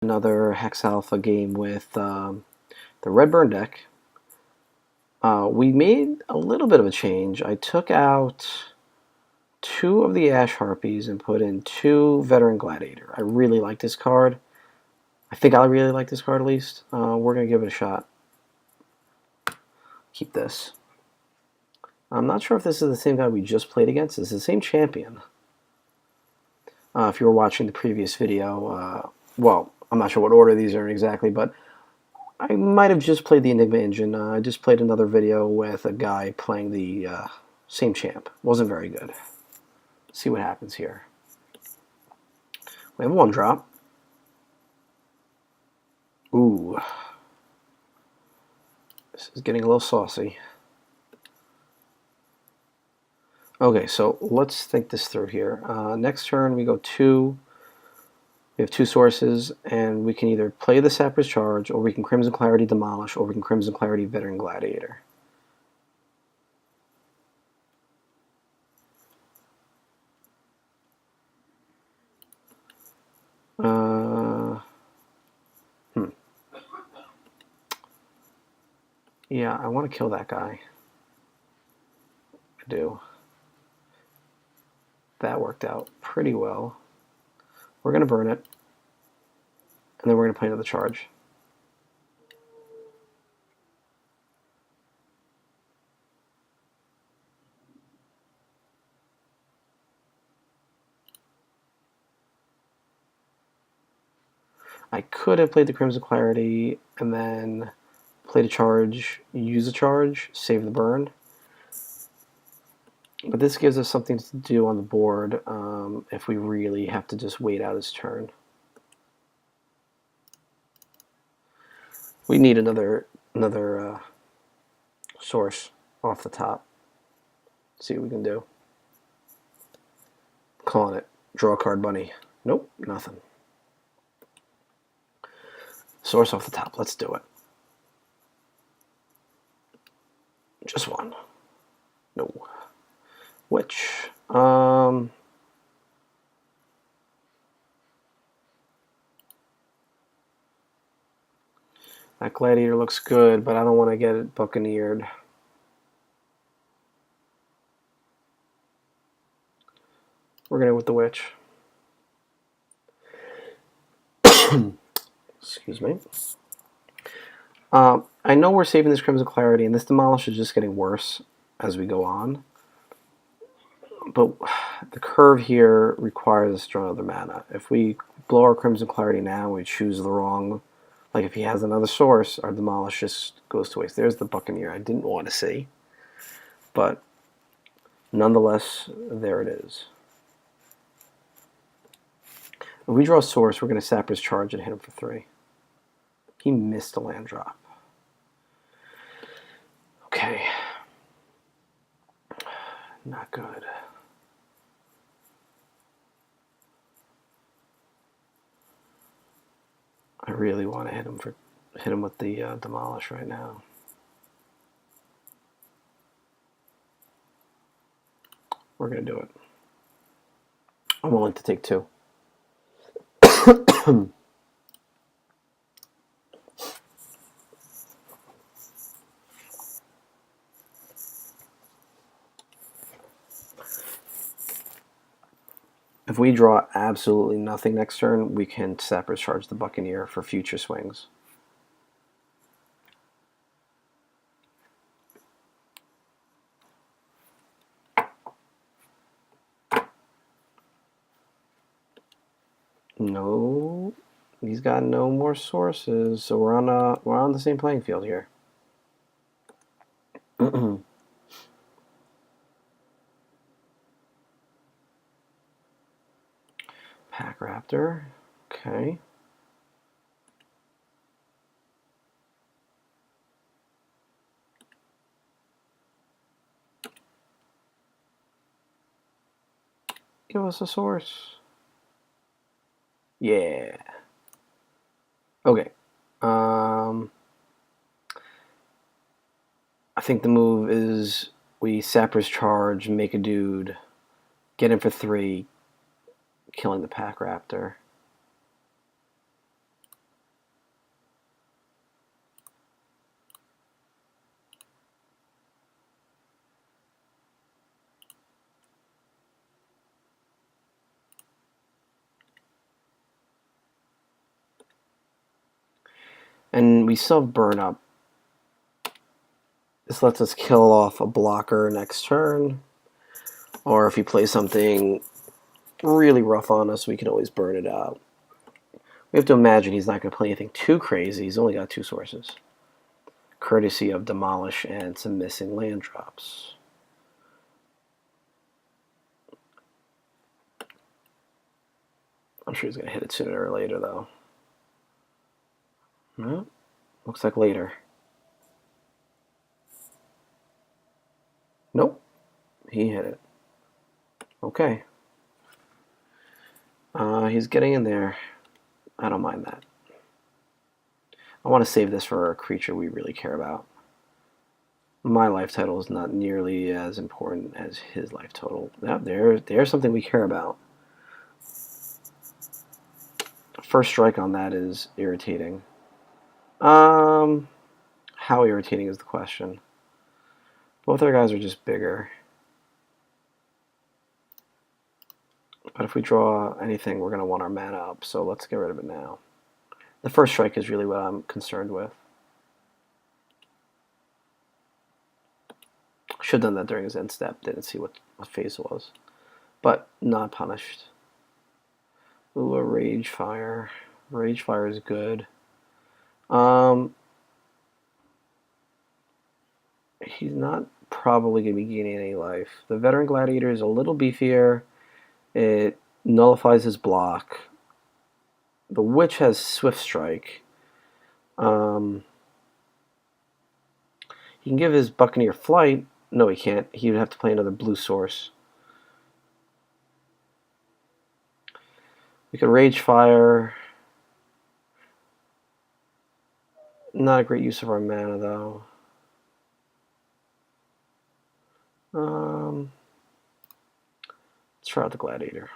Another Hex Alpha game with the Redburn deck. We made a little bit of a change. I took out 2 of the Ash Harpies and put in 2 Veteran Gladiator. I really like this card. I think I really like this card at least. We're going to give it a shot. Keep this. I'm not sure if this is the same guy we just played against. It's the same champion. If you were watching the previous video, well, I'm not sure what order these are in exactly, but I might have just played the Enigma engine. I just played another video with a guy playing the same champ. Wasn't very good. Let's see what happens here. We have a 1-drop. Ooh. This is getting a little saucy. Okay, so let's think this through here. Next turn we go 2. We have 2 sources, and we can either play the Sappers Charge, or we can Crimson Clarity Demolish, or we can Crimson Clarity Veteran Gladiator. Yeah, I want to kill that guy. I do. That worked out pretty well. We're going to burn it, and then we're going to play another charge. I could have played the Crimson Clarity and then played a charge, use a charge, save the burn. But this gives us something to do on the board if we really have to just wait out his turn. We need another source off the top. See what we can do. Calling it. Draw a card, bunny. Nope, nothing. Source off the top. Let's do it. Just one. No. Which? That Gladiator looks good, but I don't want to get it buccaneered. We're going to go with the Witch. Excuse me. I know we're saving this Crimson Clarity, and this Demolish is just getting worse as we go on. But the curve here requires us to draw another mana. If we blow our Crimson Clarity now, we choose the wrong... Like if he has another source, our Demolish just goes to waste. There's the Buccaneer I didn't want to see. But nonetheless, there it is. If we draw a source, we're going to Sappers Charge and hit him for 3. He missed a land drop. Okay. Not good. I really want to hit him with the Demolish right now. We're going to do it. I'm willing to take 2. If we draw absolutely nothing next turn, we can Sappers Charge the Buccaneer for future swings. No, he's got no more sources, so we're on the same playing field here. Pack Raptor, okay. Give us a source. Yeah. Okay. I think the move is we Sappers Charge, make a dude, get him for 3, killing the Pack Raptor. And we still have burn up. This lets us kill off a blocker next turn. Or if he plays something really rough on us, we can always burn it out. We have to imagine he's not going to play anything too crazy. He's only got 2 sources, courtesy of Demolish and some missing land drops. I'm sure he's going to hit it sooner or later, though. No, looks like later. Nope, he hit it. Okay. He's getting in there. I don't mind that. I want to save this for a creature we really care about. My life total is not nearly as important as his life total. Yep, there's something we care about. First strike on that is irritating. How irritating is the question? Both our guys are just bigger. But if we draw anything, we're going to want our mana up, so let's get rid of it now. The first strike is really what I'm concerned with. Should have done that during his end step. Didn't see what phase it was. But not punished. Ooh, a Rage Fire. Rage Fire is good. He's not probably going to be gaining any life. The Veteran Gladiator is a little beefier. It nullifies his block. The Witch has Swift Strike. He can give his Buccaneer Flight. No, he can't. He would have to play another blue source. We could Rage Fire. Not a great use of our mana, though. Let's try out the Gladiator.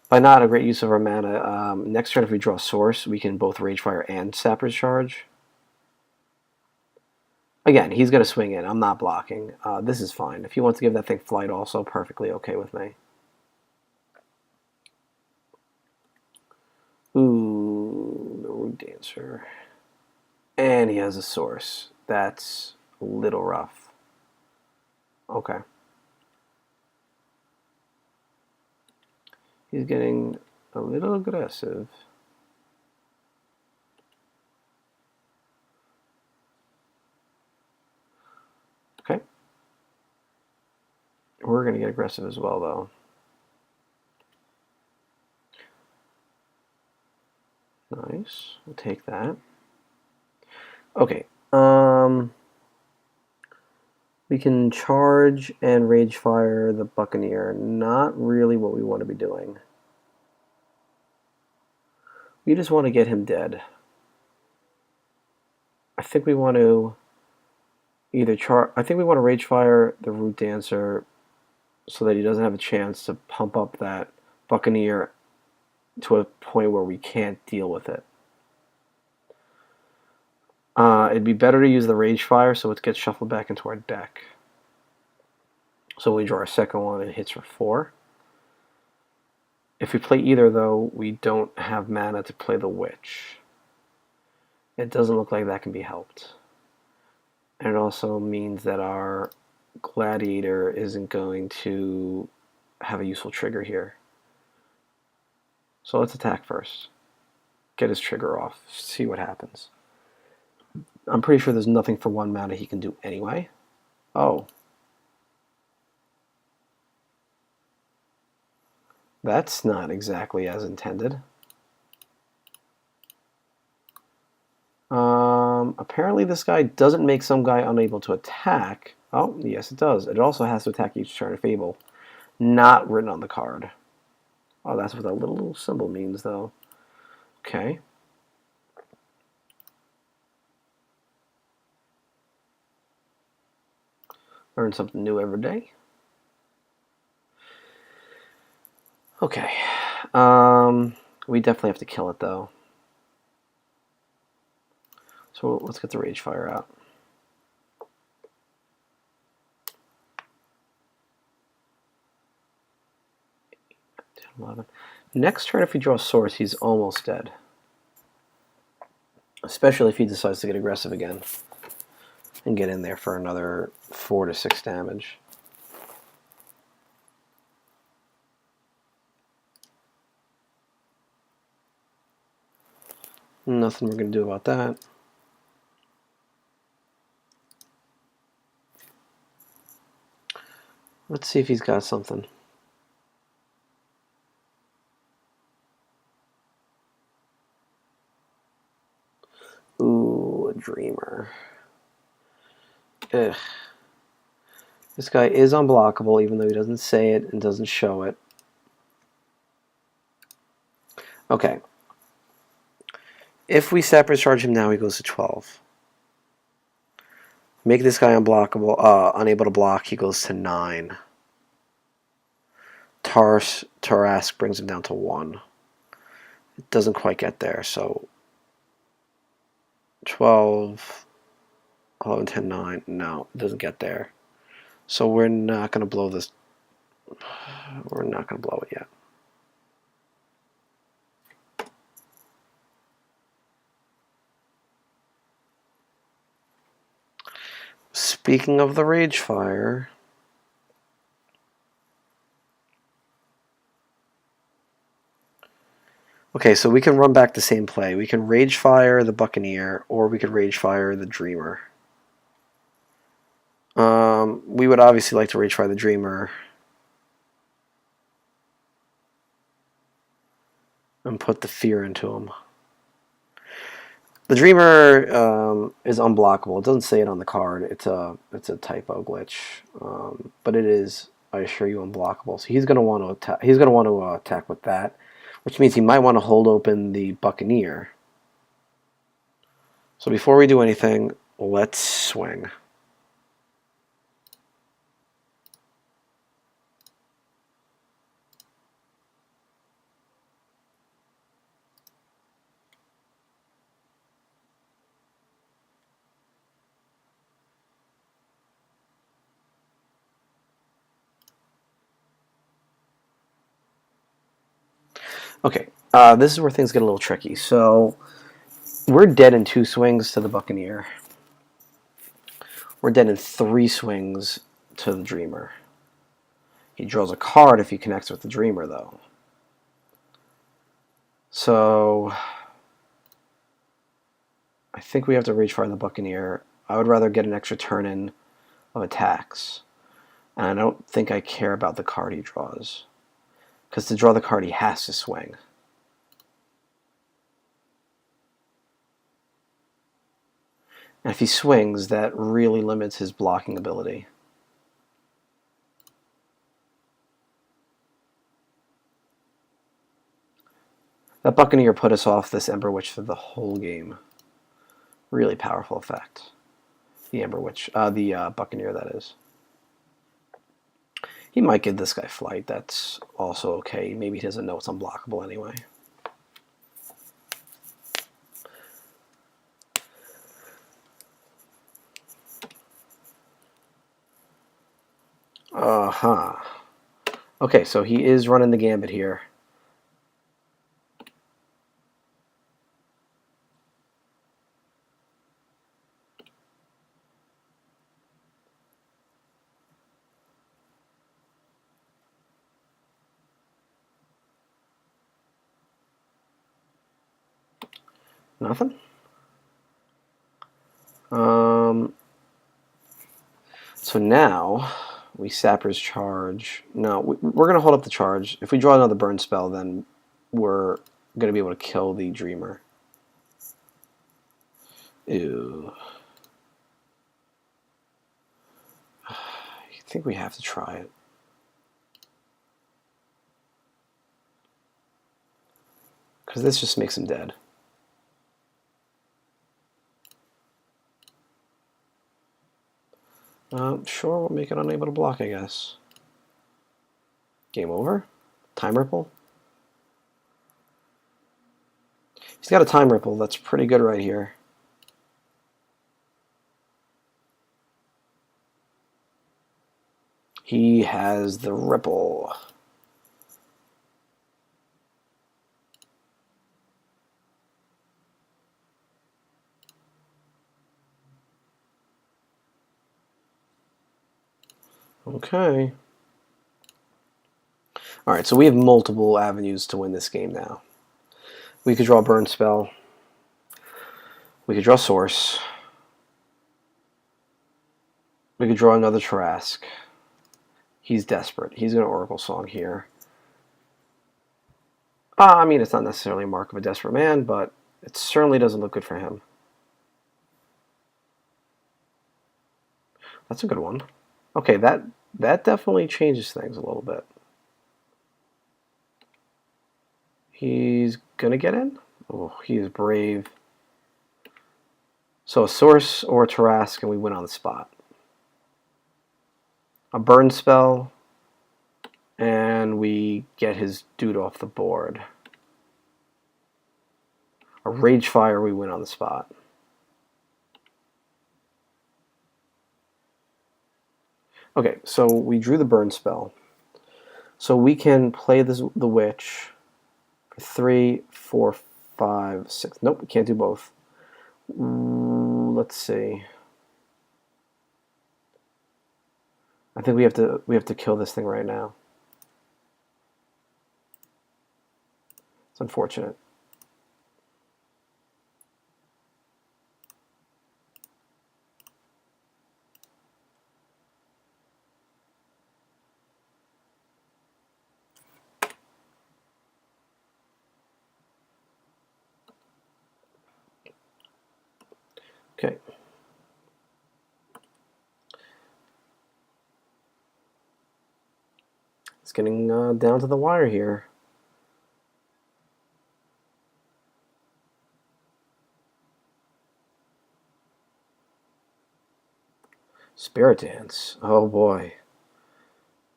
By not a great use of our mana, next turn if we draw a source, we can both Rage Fire and Sapper's Charge. Again, he's going to swing in. I'm not blocking. This is fine. If he wants to give that thing flight also, perfectly okay with me. Ooh, the Root Dancer. And he has a source. That's a little rough. Okay. He's getting a little aggressive. Okay. We're going to get aggressive as well, though. Nice. We'll take that. Okay. We can charge and Rage Fire the Buccaneer. Not really what we want to be doing. We just want to get him dead. I think we want to either I think we want to Rage Fire the Root Dancer so that he doesn't have a chance to pump up that Buccaneer to a point where we can't deal with it. It'd be better to use the Rage Fire so it gets shuffled back into our deck. So we draw our second one and it hits for 4. If we play either, though, we don't have mana to play the Witch. It doesn't look like that can be helped. And it also means that our Gladiator isn't going to have a useful trigger here. So let's attack first. Get his trigger off. See what happens. I'm pretty sure there's nothing for 1 mana he can do anyway. Oh. That's not exactly as intended. Apparently this guy doesn't make some guy unable to attack. Oh, yes it does. It also has to attack each turn of Fable. Not written on the card. Oh, that's what that little symbol means, though. Okay. Learn something new every day. Okay. We definitely have to kill it, though. So let's get the Rage Fire out. Next turn, if we draw a source, he's almost dead. especially if he decides to get aggressive again and get in there for another 4 to 6 damage. Nothing we're going to do about that. Let's see if he's got something. Ooh, a dreamer. Ugh. This guy is unblockable, even though he doesn't say it and doesn't show it. Okay. If we separate charge him now, he goes to 12. Make this guy unblockable, unable to block, he goes to 9. Tarask brings him down to 1. It doesn't quite get there, so 12, 11, 10, 9. No, it doesn't get there. So we're not going to blow this. We're not going to blow it yet. Speaking of the Rage Fire, okay, so we can run back the same play. We can Rage Fire the Buccaneer, or we could Rage Fire the Dreamer. We would obviously like to Rage Fire the Dreamer and put the fear into him. The Dreamer is unblockable. It doesn't say it on the card. It's a typo glitch, but it is, I assure you, unblockable. So he's going to want to attack. He's going to want to attack with that, which means he might want to hold open the Buccaneer. So before we do anything, let's swing. Okay, this is where things get a little tricky. So we're dead in 2 swings to the Buccaneer. We're dead in 3 swings to the Dreamer. He draws a card if he connects with the Dreamer, though. So I think we have to Rage Fire the Buccaneer. I would rather get an extra turn in of attacks. And I don't think I care about the card he draws. Because to draw the card, he has to swing. And if he swings, that really limits his blocking ability. That Buccaneer put us off this Ember Witch for the whole game. Really powerful effect. The Ember Witch, the Buccaneer, that is. He might give this guy flight. That's also okay. Maybe he doesn't know it's unblockable anyway. Uh-huh. Okay, so he is running the gambit here. Nothing? So now we Sapper's Charge. No, we're going to hold up the charge. If we draw another burn spell, then we're going to be able to kill the Dreamer. Ew. I think we have to try it. Because this just makes him dead. Sure, we'll make it unable to block, I guess. Game over? Time Ripple? He's got a Time Ripple. That's pretty good right here. He has the Ripple. Okay. Alright, so we have multiple avenues to win this game now. We could draw Burn Spell. We could draw Source. We could draw another Trask. He's desperate. He's going to Oracle Song here. I mean, it's not necessarily a mark of a desperate man, but it certainly doesn't look good for him. That's a good one. Okay, that definitely changes things a little bit. He's going to get in? Oh, he is brave. So a Source or a Trask, and we win on the spot. A Burn Spell, and we get his dude off the board. A Rage Fire, we win on the spot. Okay, so we drew the Burn Spell. So we can play the Witch for 3, 4, 5, 6. Nope, we can't do both. Let's see. I think we have to kill this thing right now. It's unfortunate. Okay. It's getting down to the wire here. Spirit Dance. Oh boy.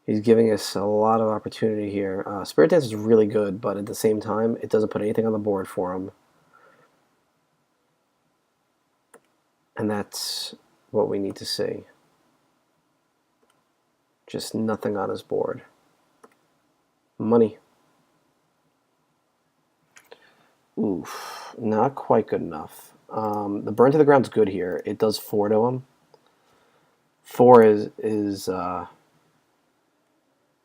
He's giving us a lot of opportunity here. Spirit Dance is really good, but at the same time, it doesn't put anything on the board for him. And that's what we need to see. Just nothing on his board. Money. Oof, not quite good enough. The Burn to the Ground's good here. It does 4 to him. 4 is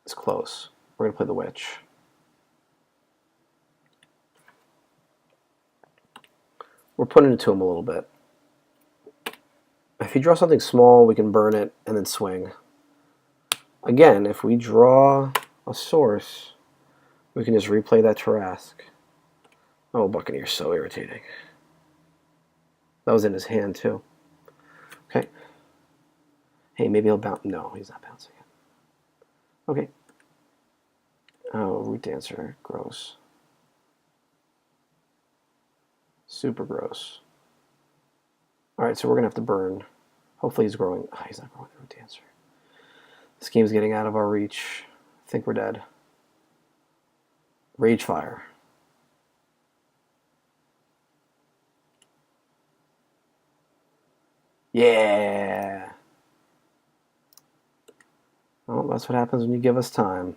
close. We're gonna play the Witch. We're putting it to him a little bit. If he draws something small, we can burn it and then swing. Again, if we draw a Source, we can just replay that Trask. Oh, Buccaneer's so irritating. That was in his hand, too. Okay. Hey, maybe he'll bounce. No, he's not bouncing it. Okay. Oh, Root Dancer. Gross. Super gross. Alright, so we're going to have to burn. Hopefully he's growing. Oh, he's not growing the Root Dancer. This game's getting out of our reach. I think we're dead. Rage Fire. Yeah! Well, that's what happens when you give us time.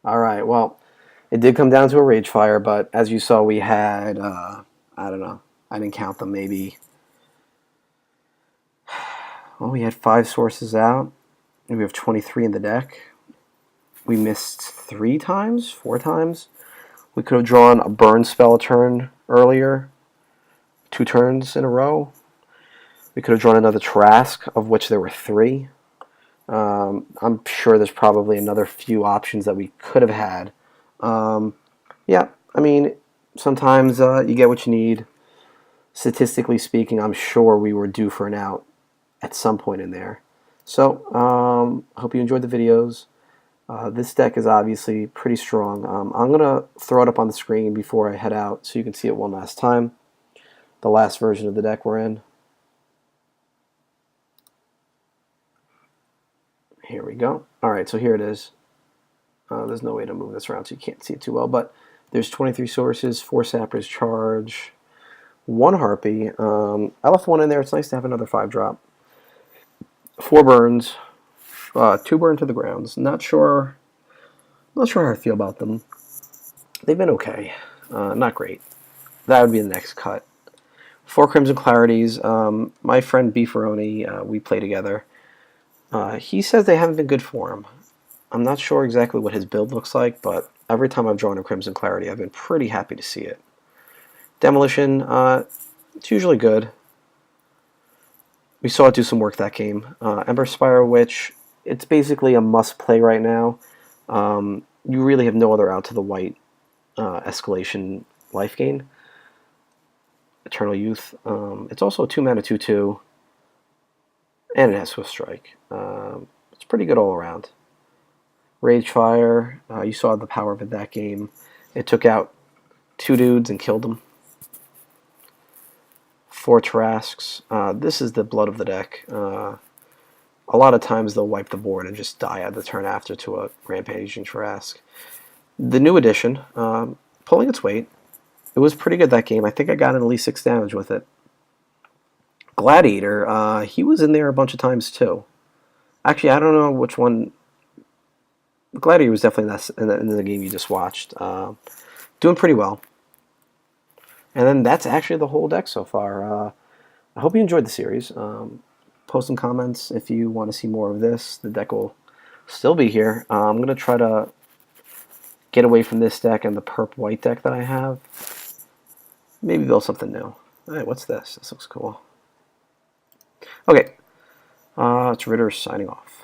Alright, well, it did come down to a Rage Fire, but as you saw, we had, I don't know, I didn't count them, maybe. Well, we had 5 sources out, and we have 23 in the deck. We missed 3 times, 4 times. We could have drawn a Burn Spell turn earlier, 2 turns in a row. We could have drawn another Trask, of which there were 3. I'm sure there's probably another few options that we could have had. Yeah, I mean, sometimes you get what you need. Statistically speaking, I'm sure we were due for an out at some point in there. So, I hope you enjoyed the videos. This deck is obviously pretty strong. I'm going to throw it up on the screen before I head out so you can see it one last time. The last version of the deck we're in. Here we go. Alright, so here it is. There's no way to move this around so you can't see it too well, but there's 23 sources, 4 Sappers Charge, 1 Harpy. I left 1 in there. It's nice to have another 5-drop. 4 burns, 2 burn to the grounds. Not sure how I feel about them. They've been okay. Not great. That would be the next cut. 4 Crimson Clarities. My friend Beefaroni, we play together. He says they haven't been good for him. I'm not sure exactly what his build looks like, but every time I've drawn a Crimson Clarity, I've been pretty happy to see it. Demolition, it's usually good. We saw it do some work that game. Ember Spire Witch, it's basically a must-play right now. You really have no other out to the white escalation life gain. Eternal Youth. It's also a 2-mana 2/2, and it has Swift Strike. It's pretty good all around. Ragefire, you saw the power of it that game. It took out 2 dudes and killed them. 4 Tarrasques. This is the blood of the deck. A lot of times they'll wipe the board and just die at the turn after to a Rampaging Tarrasque. The new edition, pulling its weight. It was pretty good that game. I think I got at least 6 damage with it. Gladiator, he was in there a bunch of times too. Actually, I don't know which one. Gladiator was definitely in the game you just watched. Doing pretty well. And then that's actually the whole deck so far. I hope you enjoyed the series. Post some comments if you want to see more of this. The deck will still be here. I'm going to try to get away from this deck and the perp white deck that I have. Maybe build something new. Alright, what's this? This looks cool. Okay. It's Ritter signing off.